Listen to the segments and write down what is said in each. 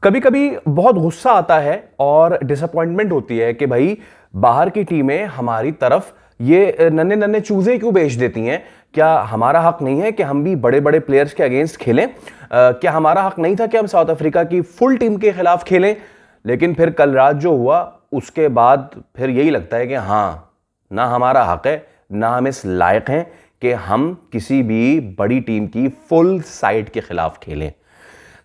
कभी कभी बहुत गुस्सा आता है और डिसअपॉइंटमेंट होती है कि भाई बाहर की टीमें हमारी तरफ ये नन्हे नन्हे चूजे क्यों बेच देती हैं। क्या हमारा हक नहीं है कि हम भी बड़े बड़े प्लेयर्स के अगेंस्ट खेलें? क्या हमारा हक नहीं था कि हम साउथ अफ्रीका की फुल टीम के खिलाफ खेलें? लेकिन फिर कल रात जो हुआ उसके बाद फिर यही लगता है कि हाँ, ना हमारा हक है, ना हम इस लायक हैं कि हम किसी भी बड़ी टीम की फुल साइड के खिलाफ खेलें।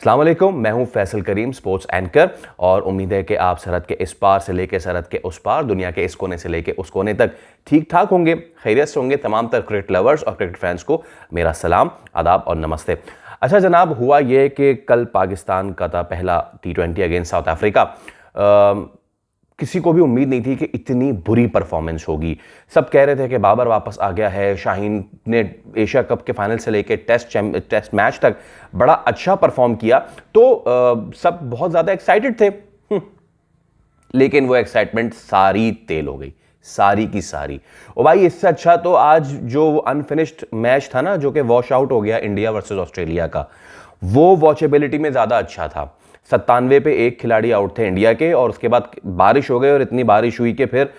अस्सलाम वालेकुम, मैं हूं फैसल करीम, स्पोर्ट्स एंकर, और उम्मीद है कि आप सरहद के इस पार से लेकर सरहद के उस पार, दुनिया के इस कोने से लेकर उस कोने तक ठीक ठाक होंगे, खैरियत से होंगे। तमाम तर क्रिकेट लवर्स और क्रिकेट फैंस को मेरा सलाम, आदाब और नमस्ते। अच्छा जनाब, हुआ ये कि कल पाकिस्तान का था पहला T20 अगेंस्ट साउथ अफ्रीका। किसी को भी उम्मीद नहीं थी कि इतनी बुरी परफॉर्मेंस होगी। सब कह रहे थे कि बाबर वापस आ गया है, शाहीन ने एशिया कप के फाइनल से लेकर टेस्ट मैच तक बड़ा अच्छा परफॉर्म किया, तो सब बहुत ज़्यादा एक्साइटेड थे। लेकिन वो एक्साइटमेंट सारी तेल हो गई, सारी की सारी। और भाई इससे अच्छा तो आज जो अनफिनिश्ड मैच था ना, जो कि वॉश आउट हो गया इंडिया वर्सेस ऑस्ट्रेलिया का, वो वॉचेबिलिटी में ज़्यादा अच्छा था। 97 पे एक खिलाड़ी आउट थे इंडिया के, और उसके बाद बारिश हो गई और इतनी बारिश हुई कि फिर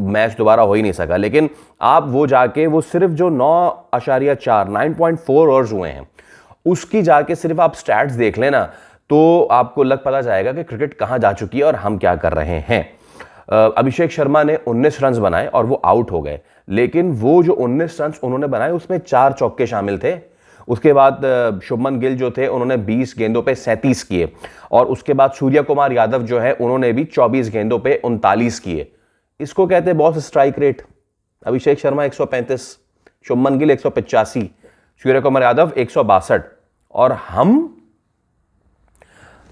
मैच दोबारा हो ही नहीं सका। लेकिन आप वो जाके वो सिर्फ जो 9.4 9.4 ओवर्स हुए हैं उसकी जाके सिर्फ आप स्टैट्स देख लेना, तो आपको पता जाएगा कि क्रिकेट कहां जा चुकी है और हम क्या कर रहे हैं। अभिषेक शर्मा ने 19 रन बनाए और वो आउट हो गए, लेकिन वो जो 19 रन उन्होंने बनाए उसमें 4 चौके शामिल थे। उसके बाद शुभमन गिल जो थे उन्होंने 20 गेंदों पे 37 किए, और उसके बाद सूर्य कुमार यादव जो है उन्होंने भी 24 गेंदों पे 39 किए। इसको कहते हैं boss strike rate. Abhishek Sharma 135, Shubman Gill 185, Surya Kumar Yadav 162। और हम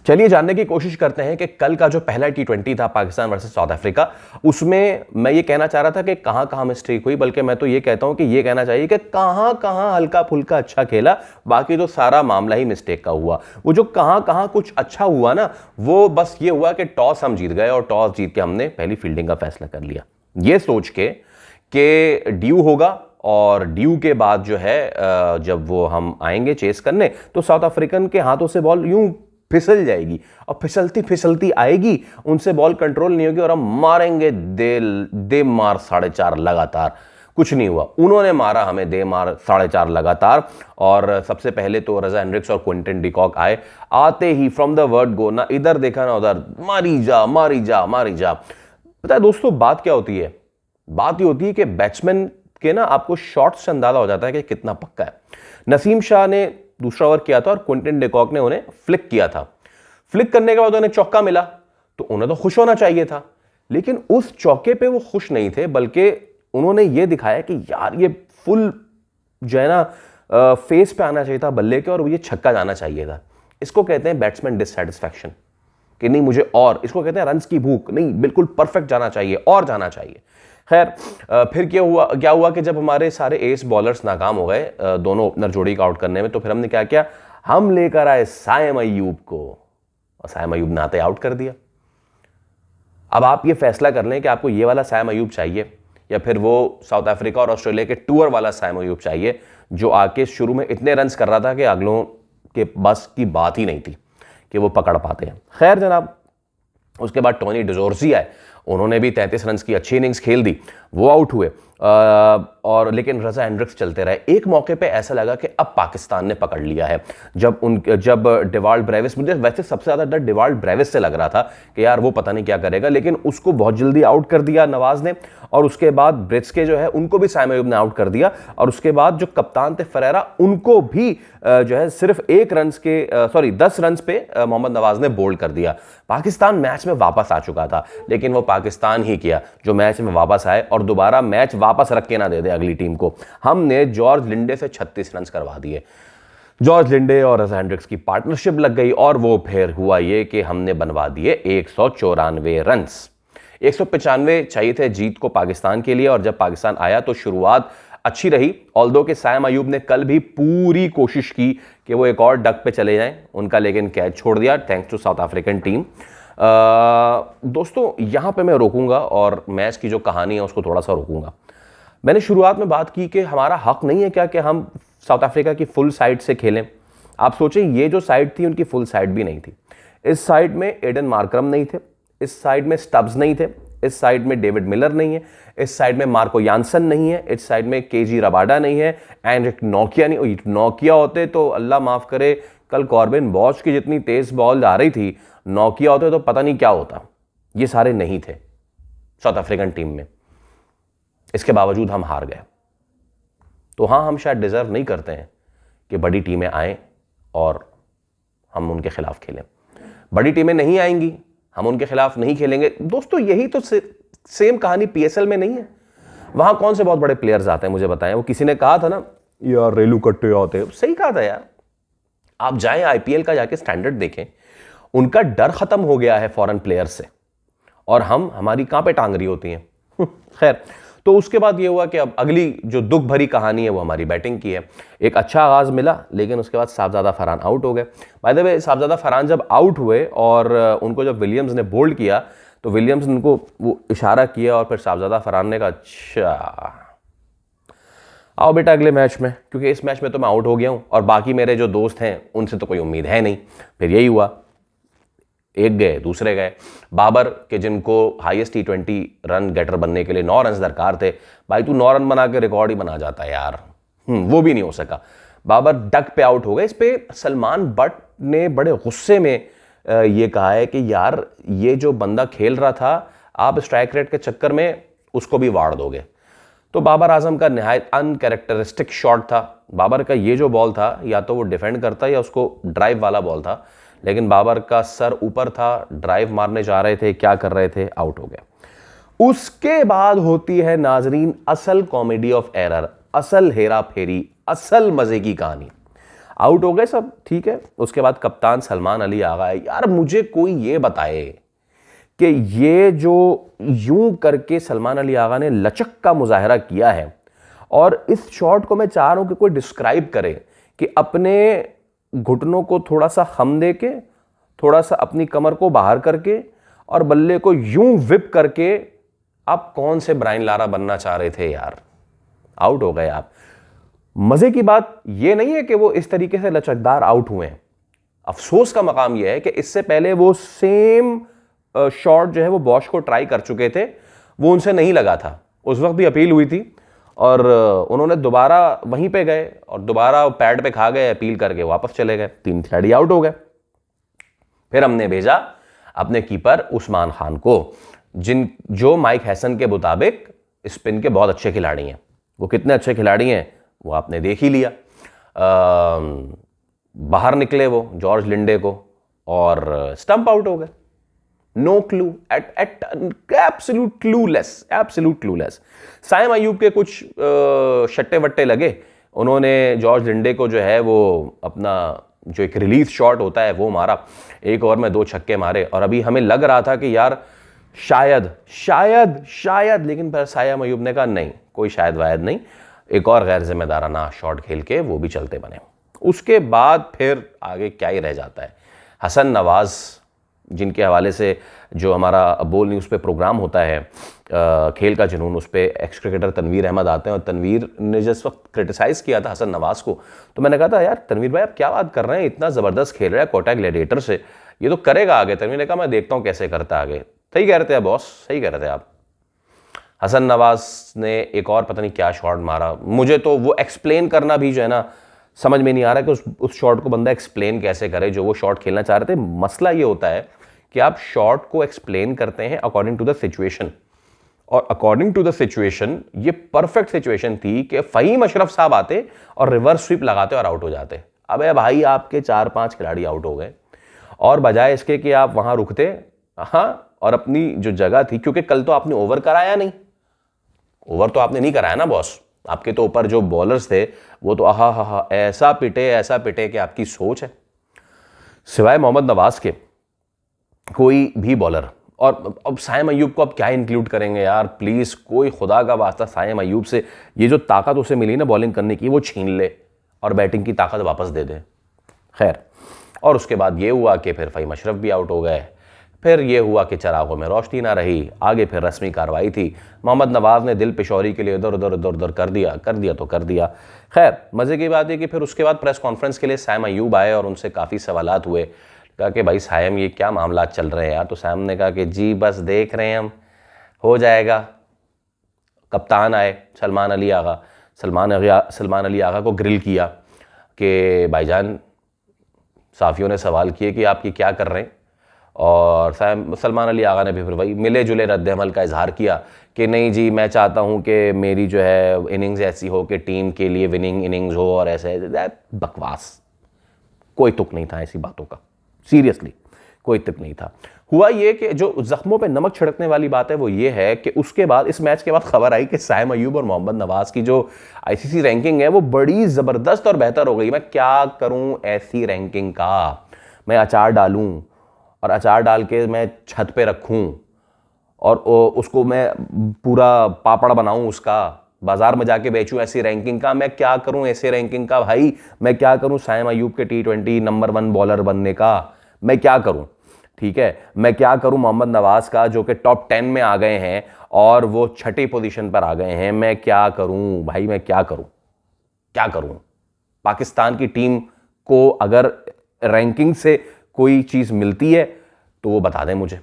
चलिए जानने की कोशिश करते हैं कि कल का जो पहला T20 था पाकिस्तान वर्सेस साउथ अफ्रीका, उसमें मैं ये कहना चाह रहा था कि कहां कहां मिस्टेक हुई, बल्कि मैं तो ये कहता हूं कि ये कहना चाहिए कि कहां कहां हल्का फुल्का अच्छा खेला, बाकी तो सारा मामला ही मिस्टेक का हुआ। वो जो कहां कहां कुछ अच्छा हुआ ना, वो बस ये हुआ कि टॉस हम जीत गए और टॉस जीत के हमने पहली फील्डिंग का फैसला कर लिया, ये सोच के कि ड्यू होगा, और ड्यू के बाद जो है जब वो हम आएंगे चेस करने तो साउथ अफ्रीकन के हाथों से बॉल यूं फिसल जाएगी और फिसलती फिसलती आएगी, उनसे बॉल कंट्रोल नहीं होगी और हम मारेंगे दे मार 4.5 लगातार। कुछ नहीं हुआ, उन्होंने मारा हमें दे मार 4.5 लगातार। और सबसे पहले तो रजा हेंड्रिक्स और क्विंटन डिकॉक आए, आते ही फ्रॉम द वर्ड गो, ना इधर देखा ना उधर, मारी जा मारी जा मारी जा। पता है दोस्तों बात क्या होती है? बात ये होती है कि बैट्समैन के ना आपको शॉट से अंदाजा हो जाता है कि कितना पक्का है। नसीम शाह ने दूसरा ओवर किया था और क्विंटन डिकॉक ने उन्हें फ्लिक किया था। फ्लिक करने के बाद उन्हें चौका मिला तो उन्हें तो खुश होना चाहिए था, लेकिन उस चौके पे वो खुश नहीं थे, बल्कि उन्होंने ये दिखाया कि यार ये फुल जो है ना फेस पे आना चाहिए था बल्ले के, और ये छक्का जाना चाहिए था। इसको कहते हैं बैट्समैन डिससैटिस्फैक्शन, कि नहीं मुझे और, इसको कहते हैं रन्स की भूख, नहीं बिल्कुल परफेक्ट जाना चाहिए और जाना चाहिए। खैर फिर क्या हुआ कि जब हमारे सारे एस बॉलर्स नाकाम हो गए दोनों ओपनर जोड़ी का आउट करने में, तो फिर हमने क्या किया, हम लेकर आए साइम अय्यूब को, और साइम अय्यूब ने आते आउट कर दिया। अब आप ये फैसला कर लें कि आपको ये वाला साइम अय्यूब चाहिए या फिर वो साउथ अफ्रीका और ऑस्ट्रेलिया के टूर वाला साइम अय्यूब चाहिए, जो आके शुरू में इतने रन्स कर रहा था कि अगलों के बस की बात ही नहीं थी कि वो पकड़ पाते हैं। खैर जनाब, उसके बाद टोनी डिजोर्सी आए, उन्होंने भी 33 रन की अच्छी इनिंग्स खेल दी, वो आउट हुए। और लेकिन रजा हेंड्रिक्स चलते रहे। एक मौके पे ऐसा लगा कि अब पाकिस्तान ने पकड़ लिया है, जब डिवाल्ड ब्रेविस, मुझे वैसे सबसे ज़्यादा डर डिवाल्ड ब्रेविस से लग रहा था कि यार वो पता नहीं क्या करेगा, लेकिन उसको बहुत जल्दी आउट कर दिया नवाज ने, और उसके बाद ब्रिट्स जो है उनको भी साइम अय्यूब ने आउट कर दिया, और उसके बाद जो कप्तान थे फरेरा, उनको भी जो है सिर्फ 10 रन पे मोहम्मद नवाज ने बोल्ड कर दिया। पाकिस्तान मैच में वापस आ चुका था, लेकिन वो पाकिस्तान ही किया जो मैच में वापस आए और दोबारा मैच वापस रख के ना दे दे अगली टीम को। हमने जॉर्ज लिंडे से 36 रन करवा दिए। जॉर्ज लिंडे और रजा हेंड्रिक्स की पार्टनरशिप लग गई, और वो फिर हुआ ये कि हमने बनवा दिए 194 रन। 195 चाहिए थे जीत को पाकिस्तान के लिए, और जब पाकिस्तान आया तो शुरुआत अच्छी रही, ऑल्दो के साइम अय्यूब ने कल भी पूरी कोशिश की कि वो एक और डक पे चले जाएं उनका, लेकिन कैच छोड़ दिया thanks to South African team. दोस्तों यहाँ पे मैं रोकूंगा और मैच की जो कहानी है उसको थोड़ा सा रोकूंगा। मैंने शुरुआत में बात की कि हमारा हक नहीं है क्या कि हम साउथ अफ्रीका की फुल साइड से खेलें? आप सोचें ये जो साइड थी उनकी फुल साइड भी नहीं थी। इस साइड में एडन मार्करम नहीं थे, इस साइड में स्टब्स नहीं थे, इस साइड में डेविड मिलर नहीं है, इस साइड में मार्को यानसन नहीं है, इस साइड में केजी रबाडा नहीं है, एंड एक नोकिया नहीं। नोकिया होते तो अल्लाह माफ करे, कल कॉर्बिन बॉश की जितनी तेज बॉल आ रही थी, नोकिया होते तो पता नहीं क्या होता। ये सारे नहीं थे साउथ अफ्रीकन टीम में, इसके बावजूद हम हार गए। तो हाँ, हम शायद डिजर्व नहीं करते हैं कि बड़ी टीमें आएं और हम उनके खिलाफ खेलें। बड़ी टीमें नहीं आएंगी, हम उनके खिलाफ नहीं खेलेंगे। दोस्तों यही तो सेम कहानी पीएसएल में नहीं है। वहां कौन से बहुत बड़े प्लेयर्स आते हैं मुझे बताएं। वो किसी ने कहा था ना यार रेलू कट्टे आते, सही कहा था यार। आप जाएं आईपीएल का जाके स्टैंडर्ड देखें, उनका डर खत्म हो गया है फॉरेन प्लेयर्स से, और हमारी कहां पे टांग रही होती हैं। खैर, तो उसके बाद ये हुआ कि अब अगली जो दुख भरी कहानी है वो हमारी बैटिंग की है। एक अच्छा आगाज मिला, लेकिन उसके बाद साहबजादा फरहान आउट हो गए। बाय द वे, साहबजादा फरहान जब आउट हुए और उनको जब विलियम्स ने बोल्ड किया तो विलियम्स ने उनको वो इशारा किया और फिर साहबजादा फरहान ने कहा अच्छा आओ बेटा अगले मैच में, क्योंकि इस मैच में तो मैं आउट हो गया हूं और बाकी मेरे जो दोस्त हैं उनसे तो कोई उम्मीद है नहीं। फिर यही हुआ, एक गए दूसरे गए। बाबर के जिनको हाईएस्ट T20 रन गेटर बनने के लिए 9 रन दरकार थे, भाई तू 9 रन बना के रिकॉर्ड ही बना जाता है यार। वो भी नहीं हो सका। बाबर डक पे आउट हो गए। इस पे सलमान बट ने बड़े गुस्से में ये कहा है कि यार ये जो बंदा खेल रहा था, आप स्ट्राइक रेट के चक्कर में उसको भी वाड़ दोगे। तो बाबर आजम का निहायत अनकैरेक्टरिस्टिक शॉट था। बाबर का ये जो बॉल था, या तो वो डिफेंड करता या उसको ड्राइव वाला बॉल था, लेकिन बाबर का सर ऊपर था, ड्राइव मारने जा रहे थे, क्या कर रहे थे, आउट हो गया। उसके बाद होती है नाजरीन असल कॉमेडी ऑफ एरर, असल हेरा फेरी, असल मजे की कहानी। आउट हो गए सब, ठीक है। उसके बाद कप्तान सलमान अली आ गए। यार मुझे कोई ये बताए कि ये जो यूं करके सलमान अली आगा ने लचक का मुजाहरा किया है, और इस शॉट को मैं चाह रहा हूं कि कोई डिस्क्राइब करे कि अपने घुटनों को थोड़ा सा खम दे के, थोड़ा सा अपनी कमर को बाहर करके और बल्ले को यूं विप करके आप कौन से ब्रायन लारा बनना चाह रहे थे यार। आउट हो गए आप। मजे की बात यह नहीं है कि वो इस तरीके से लचकदार आउट हुए हैं। अफसोस का मकाम यह है कि इससे पहले वो सेम शॉट जो है वो बॉश को ट्राई कर चुके थे, वो उनसे नहीं लगा था। उस वक्त भी अपील हुई थी और उन्होंने दोबारा वहीं पे गए और दोबारा पैड पे खा गए, अपील करके वापस चले गए, 3 खिलाड़ी आउट हो गए। फिर हमने भेजा अपने कीपर उस्मान खान को, जो माइक हैसन के मुताबिक स्पिन के बहुत अच्छे खिलाड़ी हैं। वो कितने अच्छे खिलाड़ी हैं वो आपने देख ही लिया। बाहर निकले वो जॉर्ज लिंडे को और स्टंप आउट हो गए। No clue, absolute clueless. Saim Ayub के कुछ शट्टे वट्टे लगे, उन्होंने जॉर्ज लिंडे को जो है वो अपना जो एक रिलीज शॉट होता है वो मारा, एक ओवर में 2 छक्के मारे, और अभी हमें लग रहा था कि यार शायद, लेकिन फिर साइम अयूब ने कहा नहीं, कोई शायद वायद नहीं, एक और गैर जिम्मेदाराना शॉट खेल के वो भी चलते बने। उसके बाद फिर आगे क्या ही रह जाता है। हसन नवाज, जिनके हवाले से जो हमारा बोल न्यूज़ पे प्रोग्राम होता है खेल का जुनून, उस पर एक्स क्रिकेटर तनवीर अहमद आते हैं, और तनवीर ने जिस वक्त क्रिटिसाइज़ किया था हसन नवाज को, तो मैंने कहा था यार तनवीर भाई आप क्या बात कर रहे हैं, इतना ज़बरदस्त खेल रहा है कोटा ग्लैडिएटर से, ये तो करेगा आगे। तनवीर ने कहा मैं देखता हूँ कैसे करता है आगे। सही कह रहे थे बॉस, सही कह रहे थे आप। हसन नवाज ने एक और पता नहीं क्या शॉट मारा, मुझे तो वो एक्सप्लेन करना भी जो है ना समझ में नहीं आ रहा कि उस शॉट को बंदा एक्सप्लेन कैसे करे जो वो शॉट खेलना चाह रहे थे। मसला ये होता है कि आप शॉट को एक्सप्लेन करते हैं अकॉर्डिंग टू द सिचुएशन, और अकॉर्डिंग टू द सिचुएशन ये परफेक्ट सिचुएशन थी कि फ़हीम अशरफ साहब आते और रिवर्स स्वीप लगाते और आउट हो जाते। अबे भाई आपके 4-5 खिलाड़ी आउट हो गए, और बजाय इसके कि आप वहां रुकते, हाँ, और अपनी जो जगह थी, क्योंकि कल तो आपने ओवर कराया नहीं, ओवर तो आपने नहीं कराया ना बॉस, आपके तो ऊपर जो बॉलर्स थे वो तो आहा ऐसा पिटे कि आपकी सोच है। सिवाय मोहम्मद नवाज के कोई भी बॉलर, और अब साइम अयूब को अब क्या इंक्लूड करेंगे यार, प्लीज़ कोई खुदा का वास्ता साइम अयूब से ये जो ताकत उसे मिली ना बॉलिंग करने की, वो छीन ले और बैटिंग की ताकत वापस दे दे। खैर, और उसके बाद ये हुआ कि फिर फ़हीम अशरफ भी आउट हो गए, फिर ये हुआ कि चरागों में रोशनी ना रही, आगे फिर रस्मी कार्रवाई थी। मोहम्मद नवाज़ ने दिल पेशौरी के लिए इधर उधर कर दिया तो कर दिया। खैर, मज़े की बात है कि फिर उसके बाद प्रेस कॉन्फ्रेंस के लिए सैम अयूब आए और उनसे काफ़ी सवालात हुए। कहा कि भाई सैम, ये क्या मामला चल रहे हैं यार? तो सैम ने कहा कि जी बस देख रहे हैं हम, हो जाएगा। कप्तान आए सलमान अली आगा को ग्रिल किया कि भाईजान, साफ़ियों ने सवाल किए कि आप ये क्या कर रहे हैं, और सलमान अली आगा ने भी फिर वही मिले जुले रद्द-ए-अमल का इजहार किया कि नहीं जी, मैं चाहता हूँ कि मेरी जो है इनिंग्स ऐसी हो कि टीम के लिए विनिंग इनिंग्स हो, और ऐसे बकवास। कोई तुक नहीं था ऐसी बातों का, सीरियसली कोई तुक नहीं था। हुआ ये कि जो जख्मों पे नमक छिड़कने वाली बात है वो ये है कि उसके बाद, इस मैच के बाद खबर आई कि सैम अयूब और मोहम्मद नवाज की जो आईसीसी रैंकिंग है वो बड़ी ज़बरदस्त और बेहतर हो गई। मैं क्या करूं ऐसी रैंकिंग का? मैं अचार डालूं और अचार डाल के मैं छत पे रखूं और उसको मैं पूरा पापड़ बनाऊं, उसका बाजार में जाके बेचूं ऐसी रैंकिंग का? मैं क्या करूं ऐसे रैंकिंग का भाई? मैं क्या करूं सैम अयूब के T20 नंबर 1 बॉलर बनने का? मैं क्या करूं? ठीक है, मैं क्या करूं मोहम्मद नवाज का, जो कि टॉप 10 में आ गए हैं और वो छठी पोजीशन पर आ गए हैं? मैं क्या करूं भाई? मैं क्या करूं? पाकिस्तान की टीम को अगर रैंकिंग से कोई चीज मिलती है तो वो बता दें मुझे।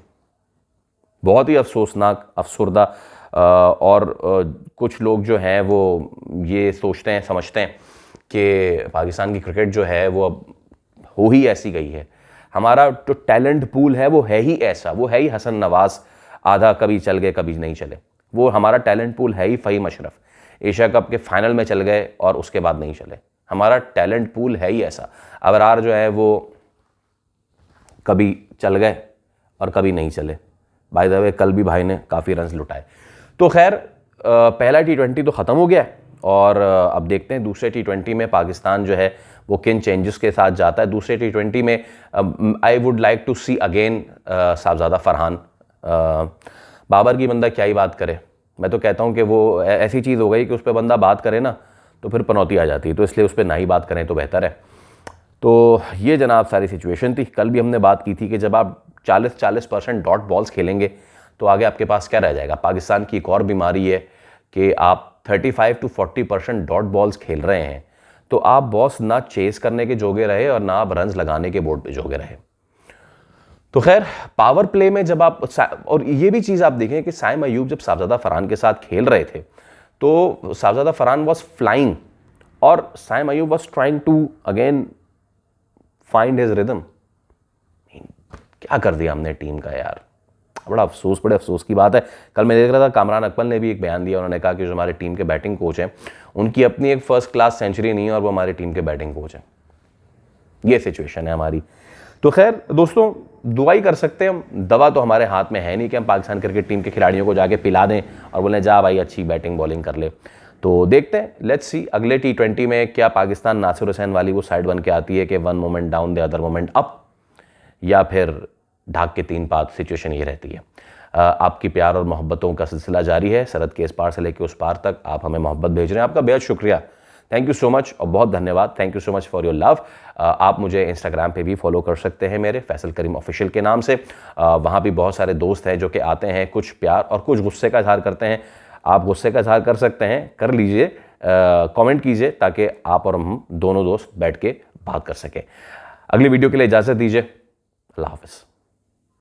बहुत ही अफसोसनाक, अफसुर्दा। और कुछ लोग जो हैं वो ये सोचते हैं, समझते हैं कि पाकिस्तान की क्रिकेट जो है वो अब हो ही ऐसी गई है। हमारा जो टैलेंट पूल है वो है ही ऐसा, वो है ही हसन नवाज, आधा कभी चल गए कभी नहीं चले। वो हमारा टैलेंट पूल है ही फ़हीम अशरफ, एशिया कप के फाइनल में चल गए और उसके बाद नहीं चले। हमारा टैलेंट पूल है ही ऐसा। अबरार जो है वो कभी चल गए और कभी नहीं चले। बाय द वे कल भी भाई ने काफ़ी रन्स लुटाए। तो खैर, पहला T20 तो ख़त्म हो गया और अब देखते हैं दूसरे T20 में पाकिस्तान जो है वो किन चेंजेस के साथ जाता है। दूसरे T20 में I would like to see again Sahibzada Farhan. Babar की बंदा क्या ही बात करे। मैं तो कहता हूँ कि वो ऐसी चीज़ हो गई कि उस पर बंदा बात करे ना तो फिर पनौती आ जाती है, तो इसलिए उस पर ना ही बात करें तो बेहतर है। तो ये जनाब सारी सिचुएशन थी। कल भी हमने बात की थी कि जब आप 40% डॉट बॉल्स खेलेंगे तो आगे आपके पास क्या रह जाएगा। पाकिस्तान की एक और बीमारी है कि आप 35 to 40% डॉट बॉल्स खेल रहे हैं तो आप बॉस ना चेस करने के जोगे रहे और ना आप रन्स लगाने के बोर्ड पे जोगे रहे। तो खैर, पावर प्ले में जब आप, और ये भी चीज़ आप देखें कि सैम अयूब जब साहबजादा फरहान के साथ खेल रहे थे तो साहबजादा फरहान वॉज फ्लाइंग और Saim Ayub was trying to again find his rhythm. क्या कर दिया हमने टीम का यार, बड़े अफसोस की बात है। कल मैं देख रहा था कामरान अकमल ने भी एक बयान दिया, उन्होंने कहा कि जो हमारे टीम के बैटिंग कोच हैं उनकी अपनी एक फर्स्ट क्लास सेंचुरी नहीं है और वो हमारी टीम के बैटिंग कोच हैं। ये सिचुएशन है हमारी। तो खैर दोस्तों, दुआ ही कर सकते हैं हम, दवा तो हमारे हाथ में है नहीं कि हम पाकिस्तान क्रिकेट टीम के खिलाड़ियों को जाके पिला दें और बोलें जा भाई अच्छी बैटिंग बॉलिंग कर ले। तो देखते हैं, लेट्स सी अगले T20 में क्या पाकिस्तान नासिर हुसैन वाली वो साइड बन के आती है कि one moment down the other moment up, या फिर ढाक के 3 पात सिचुएशन ये रहती है। आपकी प्यार और मोहब्बतों का सिलसिला जारी है, सरहद के इस पार से लेकर उस पार तक आप हमें मोहब्बत भेज रहे हैं। आपका बेहद शुक्रिया, थैंक यू सो मच और बहुत धन्यवाद। Thank you so much for your love. आप मुझे इंस्टाग्राम पे भी फॉलो कर सकते हैं मेरे फैसल करीम ऑफिशियल के नाम से। वहाँ भी बहुत सारे दोस्त हैं जो कि आते हैं, कुछ प्यार और कुछ गुस्से का इजहार करते हैं। आप गुस्से का इजहार कर सकते हैं, कर लीजिए, कमेंट कीजिए ताकि आप और हम दोनों दोस्त बैठ के बात कर सकें। अगली वीडियो के लिए इजाज़त दीजिए। अल्लाह हाफ़िज़।